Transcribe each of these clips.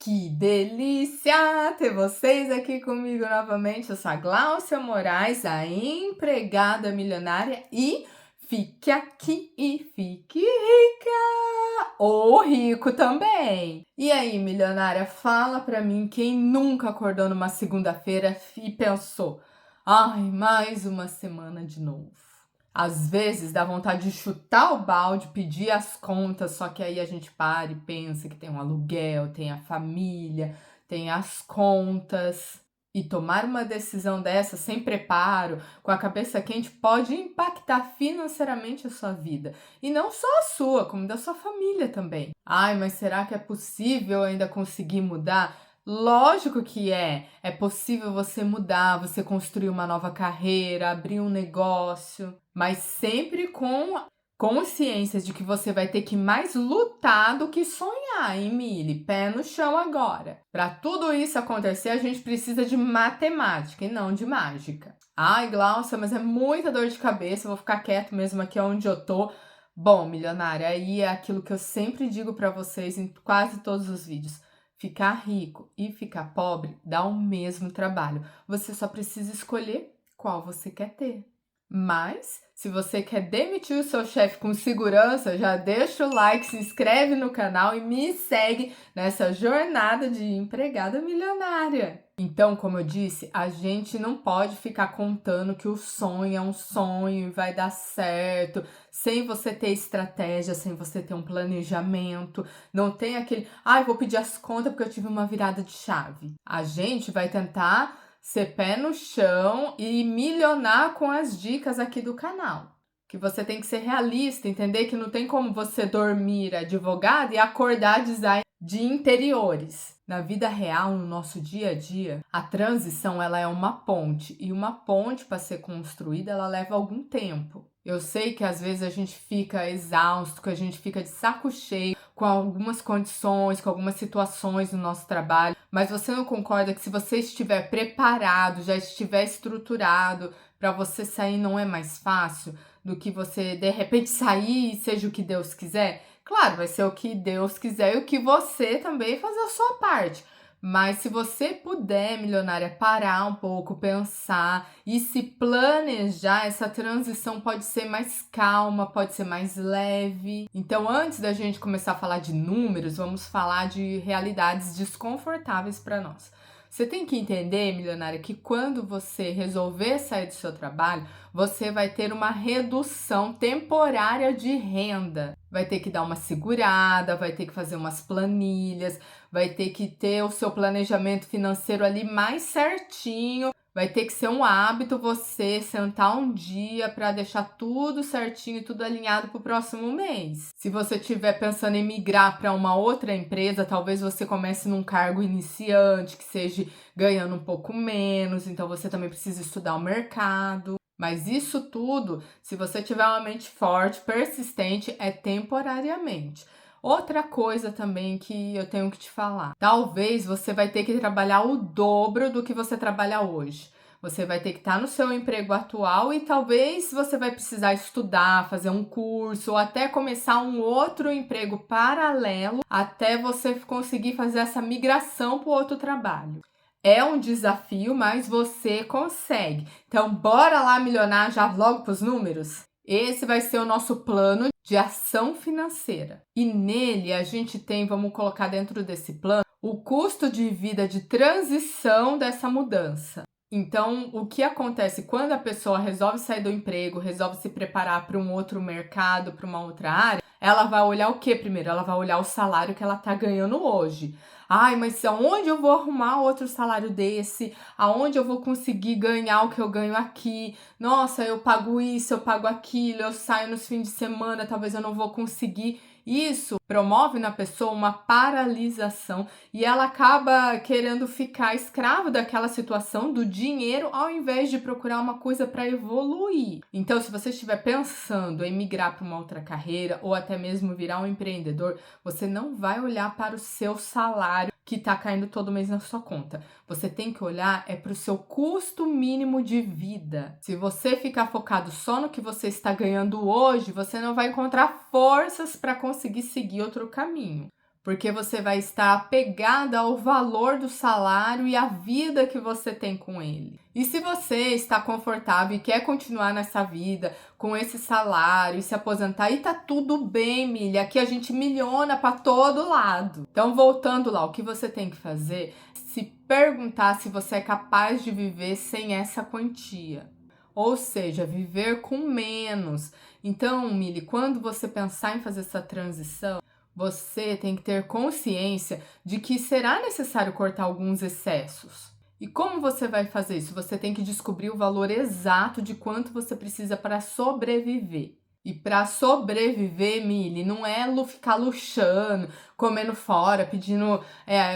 Que delícia ter vocês aqui comigo novamente. Eu sou a Gláucia Moraes, a empregada milionária, e fique aqui e fique rica! Ou rico também! E aí, milionária, fala pra mim quem nunca acordou numa segunda-feira e pensou: ai, mais uma semana de novo. Às vezes dá vontade de chutar o balde, pedir as contas, só que aí a gente para e pensa que tem um aluguel, tem a família, tem as contas. E tomar uma decisão dessa sem preparo, com a cabeça quente, pode impactar financeiramente a sua vida. E não só a sua, como da sua família também. Ai, mas será que é possível ainda conseguir mudar? Lógico que é. É possível você mudar, você construir uma nova carreira, abrir um negócio, mas sempre com consciência de que você vai ter que mais lutar do que sonhar, hein, Mili? Pé no chão agora. Para tudo isso acontecer, a gente precisa de matemática e não de mágica. Ai, Glaucia, mas é muita dor de cabeça, eu vou ficar quieto mesmo aqui onde eu tô. Bom, milionária, aí é aquilo que eu sempre digo para vocês em quase todos os vídeos. Ficar rico e ficar pobre dá o mesmo trabalho. Você só precisa escolher qual você quer ter. Mas, se você quer demitir o seu chefe com segurança, já deixa o like, se inscreve no canal e me segue nessa jornada de empregada milionária. Então, como eu disse, a gente não pode ficar contando que o sonho é um sonho e vai dar certo, sem você ter estratégia, sem você ter um planejamento. Não tem aquele, eu vou pedir as contas porque eu tive uma virada de chave. A gente vai tentar ser pé no chão e milionar com as dicas aqui do canal. Que você tem que ser realista, entender que não tem como você dormir advogado e acordar design de interiores. Na vida real, no nosso dia a dia, a transição ela é uma ponte. E uma ponte, para ser construída, ela leva algum tempo. Eu sei que às vezes a gente fica exausto, que a gente fica de saco cheio com algumas condições, com algumas situações no nosso trabalho, mas você não concorda que se você estiver preparado, já estiver estruturado, para você sair não é mais fácil do que você de repente sair e seja o que Deus quiser? Claro, vai ser o que Deus quiser e o que você também fazer a sua parte. Mas se você puder, milionária, parar um pouco, pensar e se planejar, essa transição pode ser mais calma, pode ser mais leve. Então, antes da gente começar a falar de números, vamos falar de realidades desconfortáveis para nós. Você tem que entender, milionária, que quando você resolver sair do seu trabalho, você vai ter uma redução temporária de renda. Vai ter que dar uma segurada, vai ter que fazer umas planilhas, vai ter que ter o seu planejamento financeiro ali mais certinho. Vai ter que ser um hábito você sentar um dia para deixar tudo certinho e tudo alinhado para o próximo mês. Se você estiver pensando em migrar para uma outra empresa, talvez você comece num cargo iniciante, que seja ganhando um pouco menos, então você também precisa estudar o mercado. Mas isso tudo, se você tiver uma mente forte, persistente, é temporariamente. Outra coisa também que eu tenho que te falar. Talvez você vai ter que trabalhar o dobro do que você trabalha hoje. Você vai ter que estar no seu emprego atual e talvez você vai precisar estudar, fazer um curso ou até começar um outro emprego paralelo até você conseguir fazer essa migração para o outro trabalho. É um desafio, mas você consegue. Então, bora lá milionar já logo para os números? Esse vai ser o nosso plano de ação financeira. E nele a gente tem, vamos colocar dentro desse plano, o custo de vida de transição dessa mudança. Então, o que acontece quando a pessoa resolve sair do emprego, resolve se preparar para um outro mercado, para uma outra área, ela vai olhar o que primeiro? Ela vai olhar o salário que ela está ganhando hoje. Ai, mas aonde eu vou arrumar outro salário desse? Aonde eu vou conseguir ganhar o que eu ganho aqui? Nossa, eu pago isso, eu pago aquilo, eu saio nos fins de semana, talvez eu não vou conseguir. Isso promove na pessoa uma paralisação e ela acaba querendo ficar escravo daquela situação do dinheiro ao invés de procurar uma coisa para evoluir. Então, se você estiver pensando em migrar para uma outra carreira ou até mesmo virar um empreendedor, você não vai olhar para o seu salário que está caindo todo mês na sua conta. Você tem que olhar para o seu custo mínimo de vida. Se você ficar focado só no que você está ganhando hoje, você não vai encontrar forças para conseguir seguir outro caminho. porque você vai estar apegada ao valor do salário e à vida que você tem com ele. E se você está confortável e quer continuar nessa vida com esse salário e se aposentar, e tá tudo bem, milha. Aqui a gente milhona para todo lado. Então, voltando lá, o que você tem que fazer? Se perguntar se você é capaz de viver sem essa quantia. Ou seja, viver com menos. Então, Mili, quando você pensar em fazer essa transição, você tem que ter consciência de que será necessário cortar alguns excessos. E como você vai fazer isso? Você tem que descobrir o valor exato de quanto você precisa para sobreviver. E para sobreviver, Mili, não é ficar luxando, comendo fora, pedindo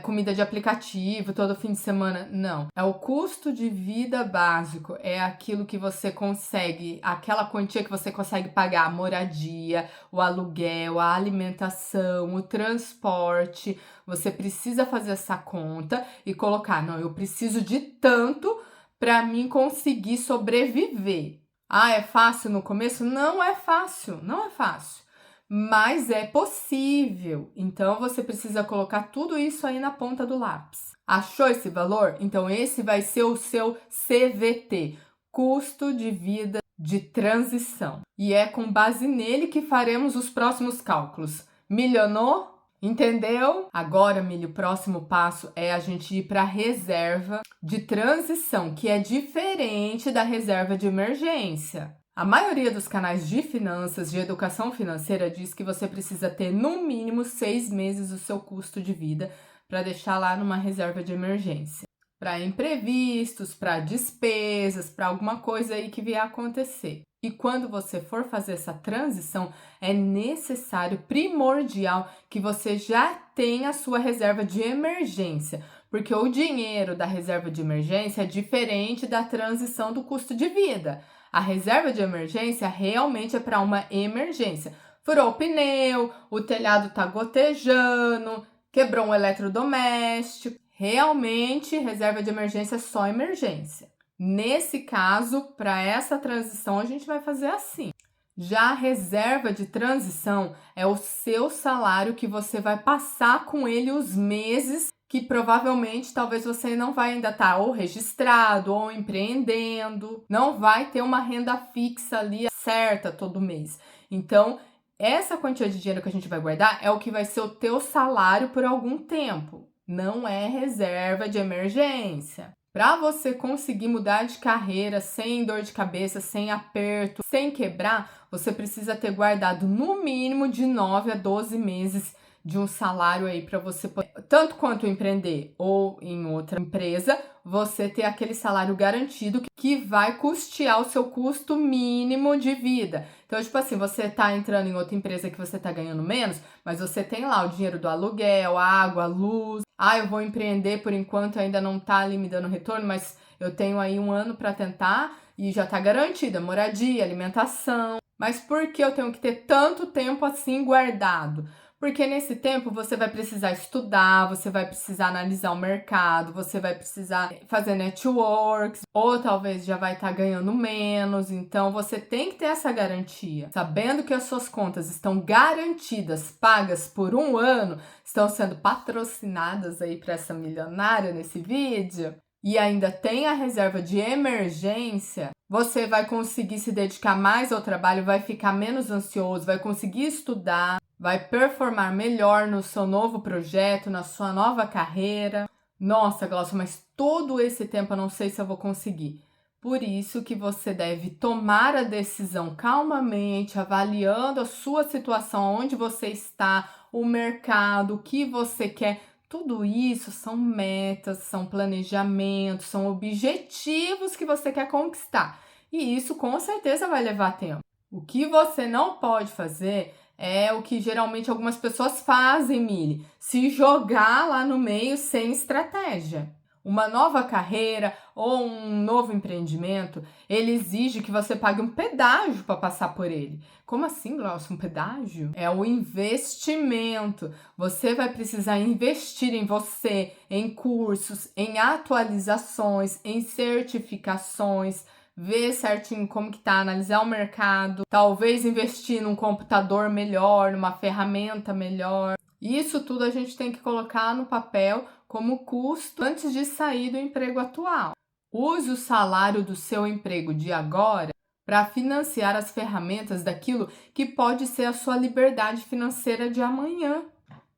comida de aplicativo todo fim de semana. Não. É o custo de vida básico. É aquilo que você consegue, aquela quantia que você consegue pagar a moradia, o aluguel, a alimentação, o transporte. Você precisa fazer essa conta e colocar, não, eu preciso de tanto para mim conseguir sobreviver. Ah, é fácil no começo? Não é fácil, não é fácil. Mas é possível. Então, você precisa colocar tudo isso aí na ponta do lápis. Achou esse valor? Então, esse vai ser o seu CVT, custo de vida de transição. E é com base nele que faremos os próximos cálculos. Milionou? Entendeu? Agora, Milho, o próximo passo é a gente ir para a reserva de transição, que é diferente da reserva de emergência. A maioria dos canais de finanças, de educação financeira, diz que você precisa ter no mínimo 6 meses do seu custo de vida para deixar lá numa reserva de emergência. Para imprevistos, para despesas, para alguma coisa aí que vier a acontecer. E quando você for fazer essa transição, é necessário, primordial, que você já tenha a sua reserva de emergência, porque o dinheiro da reserva de emergência é diferente da transição do custo de vida. A reserva de emergência realmente é para uma emergência. Furou o pneu, o telhado está gotejando, quebrou um eletrodoméstico. Realmente, reserva de emergência é só emergência. Nesse caso, para essa transição, a gente vai fazer assim. Já a reserva de transição é o seu salário que você vai passar com ele os meses que provavelmente talvez você não vai ainda estar ou registrado ou empreendendo, não vai ter uma renda fixa ali certa todo mês. Então, essa quantia de dinheiro que a gente vai guardar é o que vai ser o teu salário por algum tempo. Não é reserva de emergência. Para você conseguir mudar de carreira sem dor de cabeça, sem aperto, sem quebrar, você precisa ter guardado no mínimo de 9 a 12 meses de um salário aí para você, tanto quanto empreender ou em outra empresa, você ter aquele salário garantido que vai custear o seu custo mínimo de vida. Então, tipo assim, você tá entrando em outra empresa que você tá ganhando menos, mas você tem lá o dinheiro do aluguel, água, luz. Ah, eu vou empreender por enquanto, ainda não tá ali me dando retorno, mas eu tenho aí 1 ano para tentar e já tá garantida moradia, alimentação. Mas por que eu tenho que ter tanto tempo assim guardado? Porque nesse tempo você vai precisar estudar, você vai precisar analisar o mercado, você vai precisar fazer networks, ou talvez já vai estar ganhando menos. Então você tem que ter essa garantia. Sabendo que as suas contas estão garantidas, pagas por 1 ano, estão sendo patrocinadas aí para essa milionária nesse vídeo, e ainda tem a reserva de emergência, você vai conseguir se dedicar mais ao trabalho, vai ficar menos ansioso, vai conseguir estudar, vai performar melhor no seu novo projeto, na sua nova carreira. Nossa, Glaucia, mas todo esse tempo eu não sei se eu vou conseguir. Por isso que você deve tomar a decisão calmamente, avaliando a sua situação, onde você está, o mercado, o que você quer. Tudo isso são metas, são planejamentos, são objetivos que você quer conquistar. E isso com certeza vai levar tempo. O que você não pode fazer é o que geralmente algumas pessoas fazem, Mili, se jogar lá no meio sem estratégia. Uma nova carreira ou um novo empreendimento, ele exige que você pague um pedágio para passar por ele. Como assim, Glaucia, um pedágio? É o investimento. Você vai precisar investir em você, em cursos, em atualizações, em certificações, ver certinho como que tá, analisar o mercado, talvez investir num computador melhor, numa ferramenta melhor. Isso tudo a gente tem que colocar no papel como custo antes de sair do emprego atual. Use o salário do seu emprego de agora para financiar as ferramentas daquilo que pode ser a sua liberdade financeira de amanhã.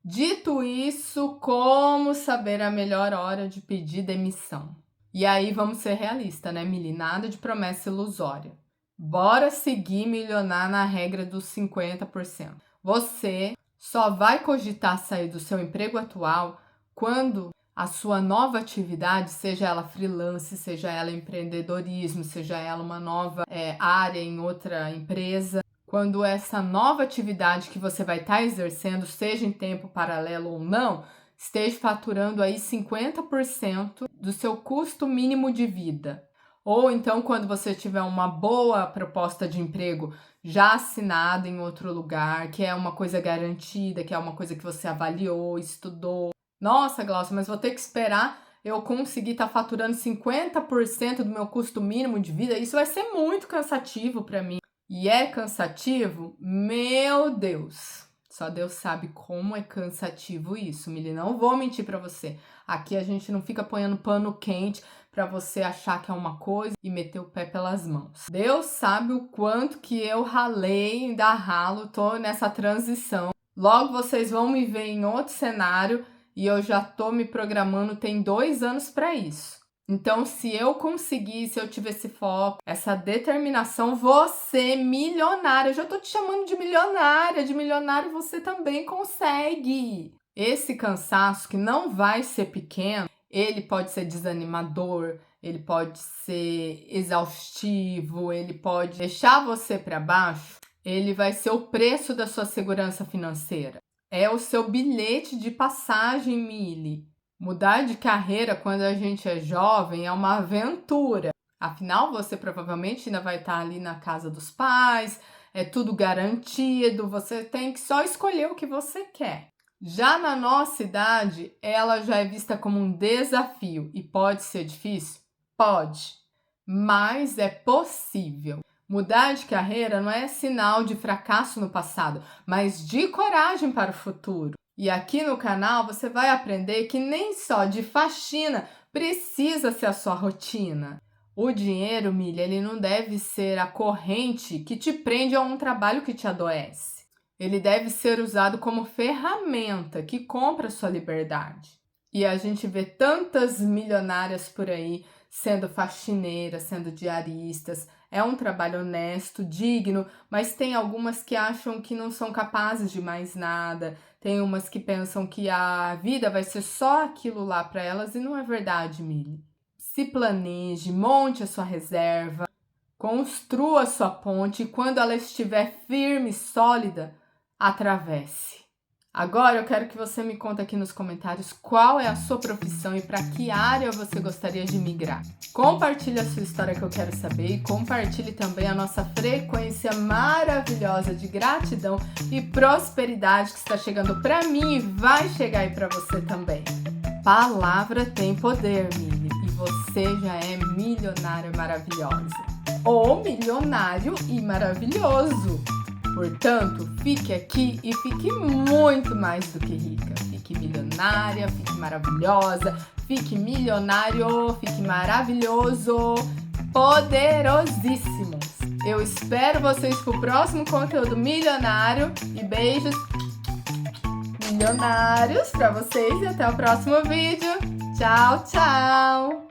Dito isso, como saber a melhor hora de pedir demissão? E aí vamos ser realistas, né, Mili? Nada de promessa ilusória. Bora seguir milionar na regra dos 50%. Você só vai cogitar sair do seu emprego atual quando a sua nova atividade, seja ela freelance, seja ela empreendedorismo, seja ela uma nova área em outra empresa, quando essa nova atividade que você vai estar exercendo, seja em tempo paralelo ou não, esteja faturando aí 50% do seu custo mínimo de vida. Ou então, quando você tiver uma boa proposta de emprego já assinada em outro lugar, que é uma coisa garantida, que é uma coisa que você avaliou, estudou. Nossa, Glaucia, mas vou ter que esperar eu conseguir estar faturando 50% do meu custo mínimo de vida? Isso vai ser muito cansativo para mim. E é cansativo? Meu Deus! Só Deus sabe como é cansativo isso, Mili. Não vou mentir para você. Aqui a gente não fica ponhando pano quente para você achar que é uma coisa e meter o pé pelas mãos. Deus sabe o quanto que eu ralei, ainda ralo, tô nessa transição. Logo vocês vão me ver em outro cenário e eu já tô me programando, tem 2 anos para isso. Então, se eu conseguir, se eu tiver esse foco, essa determinação, você milionária, eu já tô te chamando de milionário você também consegue. Esse cansaço que não vai ser pequeno, ele pode ser desanimador, ele pode ser exaustivo, ele pode deixar você para baixo, ele vai ser o preço da sua segurança financeira. É o seu bilhete de passagem, Mili. Mudar de carreira quando a gente é jovem é uma aventura. Afinal, você provavelmente ainda vai estar ali na casa dos pais, é tudo garantido, você tem que só escolher o que você quer. Já na nossa idade, ela já é vista como um desafio e pode ser difícil? Pode, mas é possível. Mudar de carreira não é sinal de fracasso no passado, mas de coragem para o futuro. E aqui no canal você vai aprender que nem só de faxina precisa ser a sua rotina. O dinheiro, Mili, ele não deve ser a corrente que te prende a um trabalho que te adoece. Ele deve ser usado como ferramenta que compra sua liberdade. E a gente vê tantas milionárias por aí sendo faxineiras, sendo diaristas. É um trabalho honesto, digno, mas tem algumas que acham que não são capazes de mais nada. Tem umas que pensam que a vida vai ser só aquilo lá para elas e não é verdade, Mili. Se planeje, monte a sua reserva, construa a sua ponte e quando ela estiver firme e sólida, atravesse. Agora eu quero que você me conte aqui nos comentários qual é a sua profissão e para que área você gostaria de migrar. Compartilhe a sua história que eu quero saber e compartilhe também a nossa frequência maravilhosa de gratidão e prosperidade que está chegando para mim e vai chegar aí para você também. Palavra tem poder, Mili, e você já é milionária maravilhosa. Ou milionário e maravilhoso. Portanto, fique aqui e fique muito mais do que rica. Fique milionária, fique maravilhosa, fique milionário, fique maravilhoso, poderosíssimos. Eu espero vocês pro próximo conteúdo milionário e beijos milionários para vocês e até o próximo vídeo. Tchau, tchau!